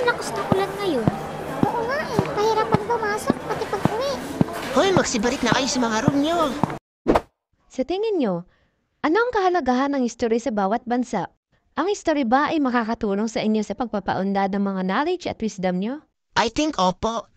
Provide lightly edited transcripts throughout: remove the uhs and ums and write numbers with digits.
ang lakas ng ulan ngayon? Oo nga eh, pahirapan pumasok pati pag-uwi. Hoy, magsibalik na kayo sa mga room nyo. Sa tingin nyo, ano ang kahalagahan ng history sa bawat bansa? Ang history ba ay makakatulong sa inyo sa pagpapaunlad ng mga knowledge at wisdom nyo? I think opo.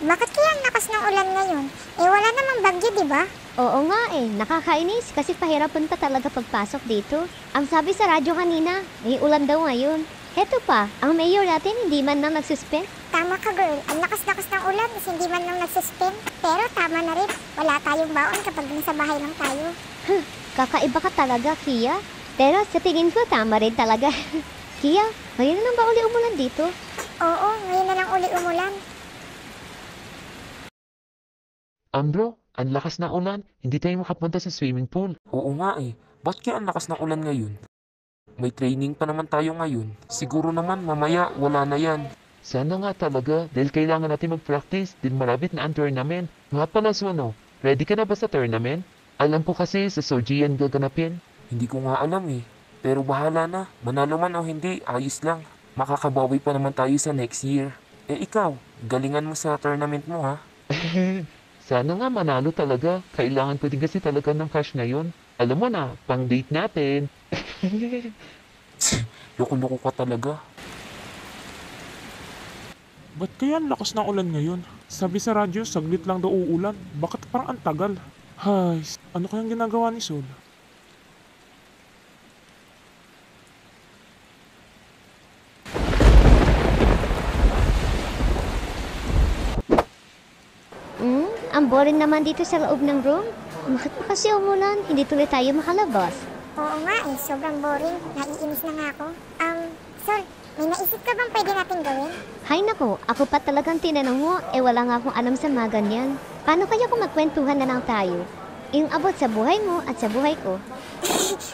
Bakit kaya ang lakas ng ulan ngayon? Eh wala namang bagyo, di ba? Oo nga eh, nakakainis kasi pahirapan pa talaga pagpasok dito. Ang sabi sa radyo kanina, may ulan daw ngayon. Heto pa, ang mayor natin hindi man lang nagsuspend. Tama ka girl, ang lakas-lakas ng ulan kasi hindi man lang nagsuspend. Pero tama na rin, wala tayong baon kapag nasa bahay lang tayo. Kakaiba ka talaga, Kia. Pero sa tingin ko tama rin talaga. Kia, ngayon na lang ba uli umulan dito? Oo, ngayon na lang uli umulan. Bro, ang lakas ng ulan, hindi tayo makapunta sa swimming pool. Oo nga eh. Ba't kaya ang lakas ng ulan ngayon? May training pa naman tayo ngayon. Siguro naman mamaya wala na yan. Sana nga talaga, dahil kailangan natin mag-practice, din malapit na ang tournament. Nga pala Suno, ready ka na ba sa tournament? Alam ko kasi sa Sojian gaganapin. Hindi ko nga alam eh. Pero bahala na. Manalo man o hindi, ayos lang. Makakabawi pa naman tayo sa next year. Eh ikaw, galingan mo sa tournament mo ha. Sana nga manalo talaga. Kailangan ko din kasi talaga ng cash ngayon. Alam mo na, pang date natin. Loko-loko ka talaga. Ba't kaya ang lakas ng ulan ngayon? Sabi sa radyo, saglit lang daw uulan. Bakit parang ang tagal? Hay, ano kayang ginagawa ni Sol? Ang boring naman dito sa loob ng room. Bakit pa kasi umulan? Hindi tuloy tayo makalabas. Oo nga eh, sobrang boring. Naiinis na nga ako. Sol, may naisip ka bang pwede natin gawin? Hay nako, ako pa talagang tinanong mo, wala nga akong alam sa mga ganyan. Paano kaya kung magkwentuhan na lang tayo? Yung abot sa buhay mo at sa buhay ko.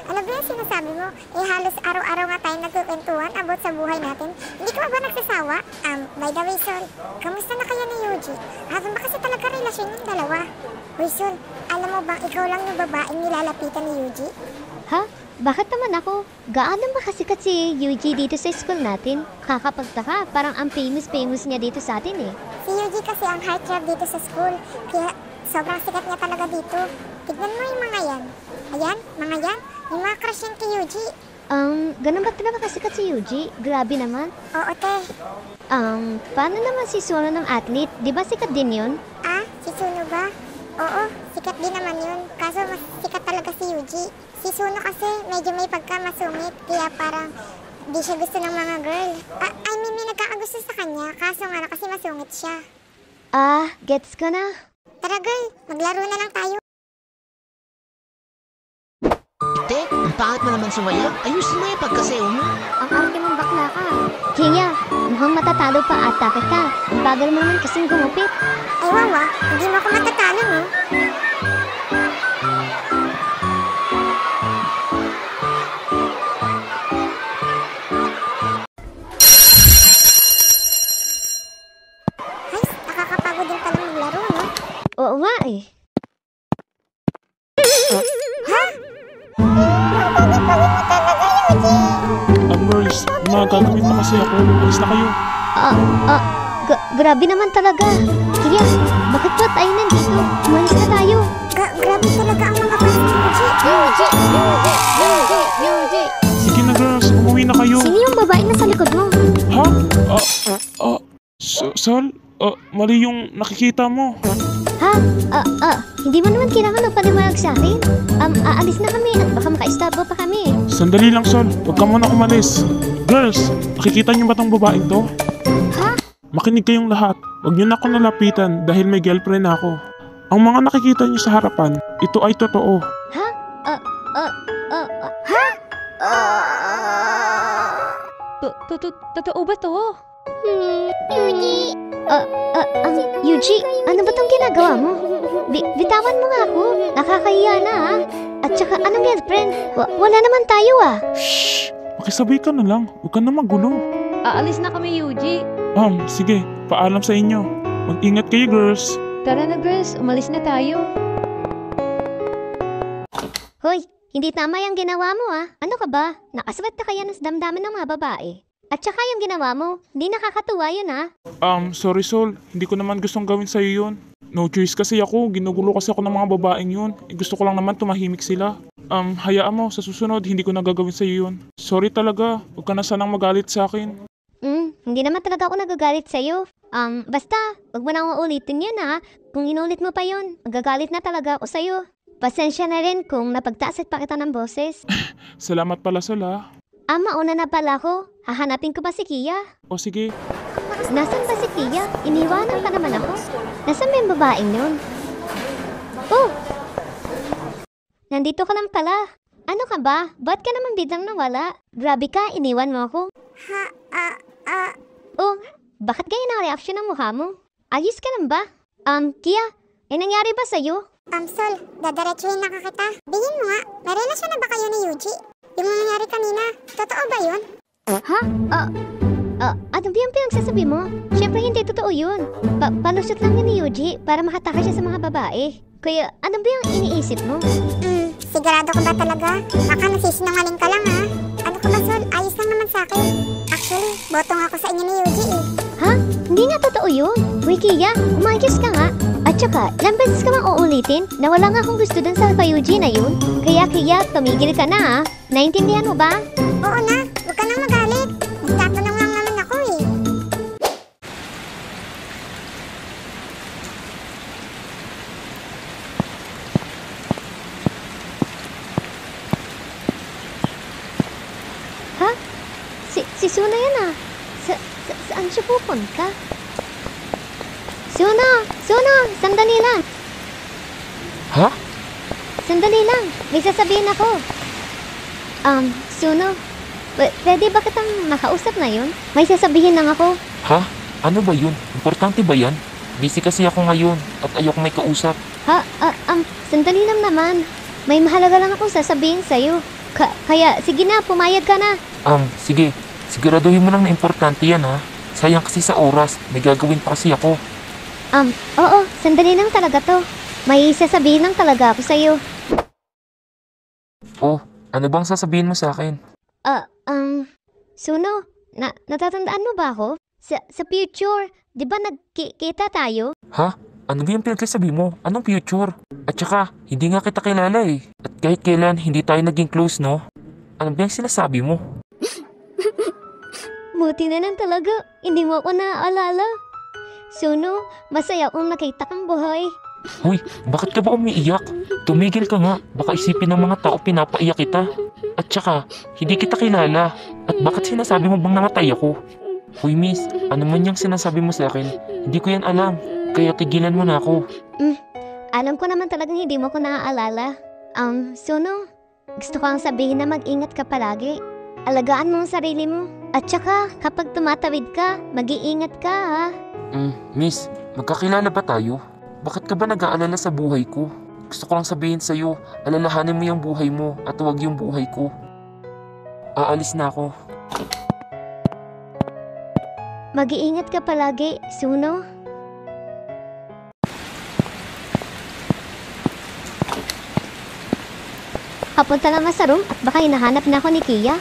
Ano ba yung sinasabi mo? Eh halos araw-araw nga tayo nagkukwentuhan about sa buhay natin. Hindi ka ba nagsasawa? By the way, Sol, kamusta na kaya ni Yuji? Ano ba kasi talaga relasyon yung dalawa? Uy, Sol, alam mo bang ikaw lang yung babaeng nilalapitan ni Yuji? Ha? Bakit naman ako? Gaano ba kasikat si Yuji dito sa school natin? Kakapagtaka, parang ang famous niya dito sa atin eh. Si Yuji kasi ang heartthrob dito sa school. Kaya sobrang sikat niya talaga dito. Tignan mo yung mga yan. Ayan, mga yan. Yung mga crush yan kay Yuji. Ganun ba talaga kasikat si Yuji? Grabe naman. Oo, te. Paano naman si Suno ng athlete? Di ba sikat din yun? Si Suno ba? Oo, sikat din naman yun. Kaso mas sikat talaga si Yuji. Si Suno kasi medyo may pagkamasungit. Kaya parang di siya gusto ng mga girl. I mean, may nagkakagusto sa kanya. Kaso nga na kasi masungit siya. Gets ko na. Tara girl, maglaro na lang tayo. Te, ang pangit mo naman sumaya. Ayusin mo yung pagkasayo mo. Ang arte mong bakla ka. Kia, mukhang matatalo pa ata kita. Ang bagal mo naman kasing gumupit. Ay wawa, hindi mo ako matatalo no? Ay, nakakapagod din palang maglaro no? Oo nga eh. Girls, may mga gagawin pa kasi ako. Alis na kayo. Grabe naman talaga. Kia, bakit ba tayo nandito? Umalis na tayo. Grabe talaga ang mga fans ni Yuji. Sige na girls, umuwi na kayo. Sino yung babae na sa likod mo? Ha? Sol? Mali yung nakikita mo. Ha? Hindi mo naman kailangan magpaliwanag sa akin. Aalis na kami at baka maka-istorbo pa kami. Sandali lang, Sol. Huwag ka muna umalis. Girls, nakikita niyo ba tong babaeng to? Ha? Makinig kayong lahat. Huwag niyo na ako nalapitan dahil may girlfriend na ako. Ang mga nakikita niyo sa harapan, ito ay totoo. Ha? Totoo ba to? Yuji. Yuji, ano ba tong ginagawa mo? Bitawan mo nga ako. Nakakahiya na ha. At saka anong girlfriend? Wala naman tayo Shhh! Makisabay ka na lang. Huwag ka na magulo. Aalis na kami, Yuji. Sige. Paalam sa inyo. Mag-ingat kayo, girls. Tara na, girls. Umalis na tayo. Hoy, Hindi tama yung ginawa mo Ano ka ba? Nakaswat ka kaya ng damdamin ng mga babae. At saka yung ginawa mo, hindi nakakatuwa yun Sorry Sol, hindi ko naman gustong gawin sa'yo yun. No choice kasi ako, ginugulo kasi ako ng mga babaeng yun. Gusto ko lang naman tumahimik sila. Hayaan mo, sa susunod, hindi ko na gagawin sa'yo yun. Sorry talaga, huwag ka na sanang magalit sa akin. Hindi naman talaga ako nagagalit sa'yo. Basta, wag mo na uulitin yun Kung inulit mo pa yun, magagalit na talaga ako sa'yo. Pasensya na rin kung napagtaas at pa kita ng boses. Salamat pala Sol Mauna na pala ako. Hahanapin ko ba si Kia? O sige, Nasaan ba si Kia? Iniwanan pa naman ako. Nasaan ba yung babaeng yun? Oh! Nandito ka lang pala. Ano ka ba? Ba't ka naman biglang nawala? Grabe ka, iniwan mo ako. Oh, bakit ganyan ang reaksyon ng mukha mo? Ayos ka lang ba? Kia, nangyari ba sa'yo? Sol, dadaretsuhin na ka kita. Bigyan mo nga, may relasyon na ba kayo ni Yuji? Yung nangyari kanina, totoo ba yun? Ano ba yung pinagsasabi mo? Siyempre hindi totoo yun. Palusot lang yun ni Yuji para makataka siya sa mga babae. Kaya ano ba yung iniisip mo? Sigurado ka ba talaga? Baka nasisinungaling ka lang Ano ka ba Sol? Ayos lang naman sa akin. Actually, botong ako sa inyo ni Yuji Hindi nga totoo yun. Uy Kia, umayos ka nga. At saka, ilang beses ka mang uulitin na wala nga akong gusto dun sa Yuji na yun. Kaya Kia, tumigil ka na Naintindihan mo ba? Oo na, huwag ka nang magalit. Nagtatanong lang naman ako Si Suna yan saan siya pupunta? Suna, sandali lang. Ha? Sandali lang, may sasabihin ako. Suno, pwede ba kitang makausap na yun? May sasabihin lang ako. Ha? Ano ba yun? Importante ba yan? Busy kasi ako ngayon at ayoko may kausap. Sandali lang naman. May mahalaga lang akong sasabihin sa'yo. Kaya, sige na, pumayag ka na. Sige. Siguraduhin mo lang na importante yan Sayang kasi sa oras. May gagawin pa kasi ako. Oo, sandali lang talaga to. May sasabihin lang talaga ako sa'yo. Oh, ano bang sasabihin mo sa akin? Suno, natatandaan mo ba ako? Sa future, di ba nagkita tayo? Ha? Ano ba yung pinagsasabi mo? Anong future? At saka, hindi nga kita kilala At kahit kailan, hindi tayo naging close, no? Ano ba yung sinasabi mo? Buti na lang talaga, hindi mo ako naaalala. Suno, masaya kong nakita kang buhay. Hoy, bakit ka ba umiiyak? Tumigil ka nga, baka isipin ng mga tao pinapaiyak kita. At saka, hindi kita kilala. At bakit sinasabi mo bang namatay ako? Hoy miss, ano man yung sinasabi mo sa akin, hindi ko yan alam. Kaya tigilan mo na ako. Alam ko naman talagang hindi mo ko naaalala. Suno, gusto ko ang sabihin na mag-ingat ka palagi. Alagaan mo ang sarili mo. At saka, kapag tumatawid ka, mag-iingat ka Miss, magkakilala ba tayo? Bakit ka ba nag-aalala sa buhay ko? Gusto ko lang sabihin sa'yo, alalahanin mo yung buhay mo at huwag yung buhay ko. Aalis na ako. Mag-iingat ka palagi, Suno. Papunta naman sa room at baka hinahanap na ako ni Kia.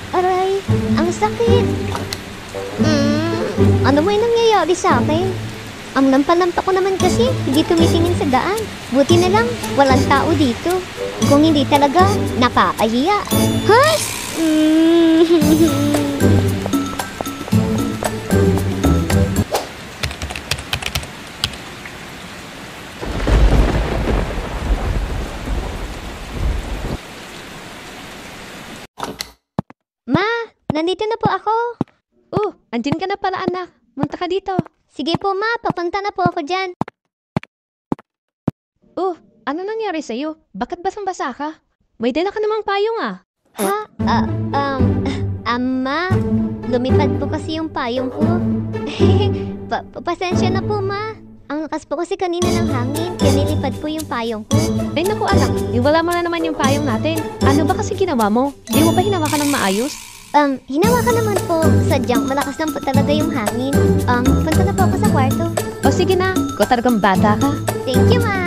Aray, ang sakit. Ano mo yung nangyayari sa akin? Ang lampa-lampa ko naman kasi, hindi tumitingin sa daan. Buti na lang, walang tao dito. Kung hindi talaga, nakakahiya. Ha? Ma, nandito na po ako. Andyan ka na pala anak. Munta ka dito. Sige po ma, papunta na po ako dyan. Ano nangyari sa'yo? Bakit basang-basa ka? May dala ka namang payong Ma, lumipad po kasi yung payong ko. Pasensya na po ma. Ang lakas po kasi kanina ng hangin, kaya nilipad po yung payong ko. Ay naku anak, iwala mo na naman yung payong natin. Ano ba kasi ginawa mo? Di mo ba hinawakan ng maayos? Hinawakan naman po. Sadyang malakas lang po talaga yung hangin. Punta na po ako sa kwarto. O sige na, ikaw talagang bata ka. Thank you, ma.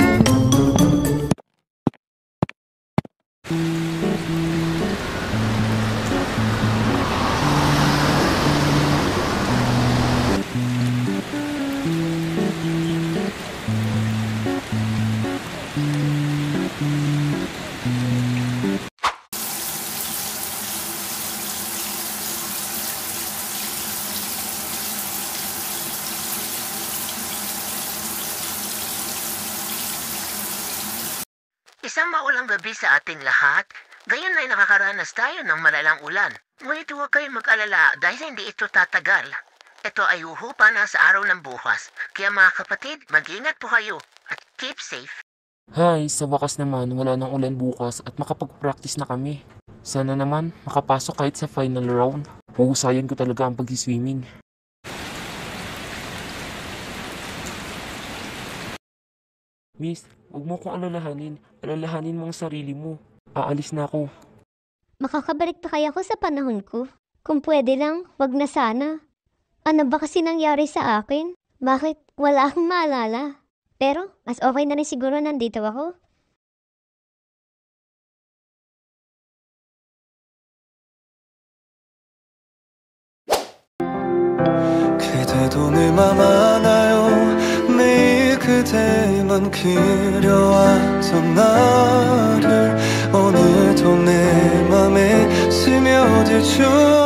Isang maulang gabi sa ating lahat. Gayon ay nakakaranas tayo ng malalang ulan. Ngunit huwag kayong mag-alala dahil hindi ito tatagal. Ito ay uhupa na sa araw ng bukas. Kaya mga kapatid, mag-ingat po kayo at keep safe. Hay, sa wakas naman wala nang ulan bukas at makapag-practice na kami. Sana naman makapasok kahit sa final round. Huhusayan ko talaga ang pag-swimming. Miss, huwag mo akong alalahanin. Alalahanin mo ang sarili mo. Aalis na ako. Makakabalik pa kaya ako sa panahon ko? Kung pwede lang, wag na sana. Ano ba kasi nangyari sa akin? Bakit wala akong maalala? Pero, mas okay na rin siguro nandito ako. 그대도 늘 맘 안아요. 매일 그대만 그려왔던 나를 오늘도 내 맘에 스며들 줄